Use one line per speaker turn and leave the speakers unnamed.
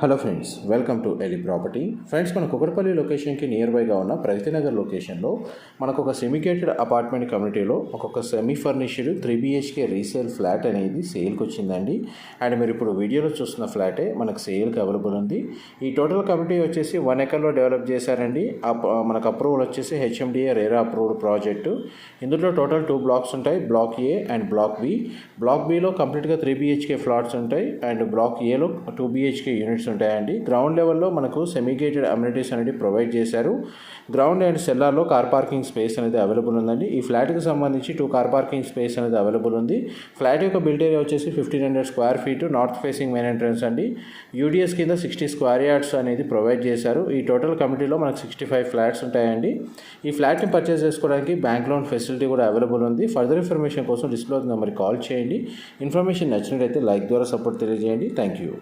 Hello friends, welcome to Eli property. Friends, మన కుకట్పల్లి లొకేషన్కి near బైగా ఉన్న ప్రగతినగర్ లొకేషన్లో మనకు ఒక సెమికేటెడ్ అపార్ట్మెంట్ కమ్యూనిటీలో ఒక్కొక్క semi furnished 3BHK resale flat అనేది సేల్కి వచ్చిందండి. అండ్ మీరు ఇప్పుడు వీడియోలో చూస్తున్న ఫ్లాటే మనకు సేల్కి అవైలబుల్ ఉంది. ఈ టోటల్ కమ్యూనిటీ వచ్చేసి 1 acre డెవలప్ చేశారండి. మనకు అప్రూవల్ వచ్చేసి HMDA రేరా అప్రూవ్డ్ ప్రాజెక్టు. ఇందులో టోటల్ 2 blocks ఉంటాయి, block A and block B. Block బిలో కంప్లీట్గా 3BHK ఫ్లాట్స్ ఉంటాయి అండ్ బ్లాక్ ఏలో 2BHK యూనిట్స్ ఉంటాయండి. గ్రౌండ్ లెవెల్లో మనకు సెమీగేటెడ్ అమ్యూనిటీస్ అనేది ప్రొవైడ్ చేశారు. గ్రౌండ్ అండ్ సెల్లార్లో కార్ పార్కింగ్ స్పేస్ అనేది అవైలబుల్ ఉందండి. ఈ ఫ్లాట్కి సంబంధించి 2 కార్ పార్కింగ్ స్పేస్ అనేది అవైలబుల్ ఉంది. ఫ్లాట్ యొక్క బిల్డ్ ఏరియా వచ్చేసి 1500 square feet, north facing main entrance అండి. యూడిఎస్ కింద 60 స్క్వేర్ యార్డ్స్ అనేది ప్రొవైడ్ చేశారు. ఈ టోటల్ కమిటీలో మనకు 65 ఫ్లాట్స్ ఉంటాయండి. ఈ ఫ్లాట్ని పర్చేస్ చేసుకోవడానికి బ్యాంక్ లోన్ ఫెసిలిటీ కూడా అవైలబుల్ ఉంది. ఫర్దర్ ఇన్ఫర్మేషన్ కోసం డిస్ప్లే నెంబర్కి కాల్ చేయండి. ఇన్ఫర్మేషన్ నచ్చినట్లయితే లైక్ ద్వారా సపోర్ట్ తెలియజేయండి. Thank you.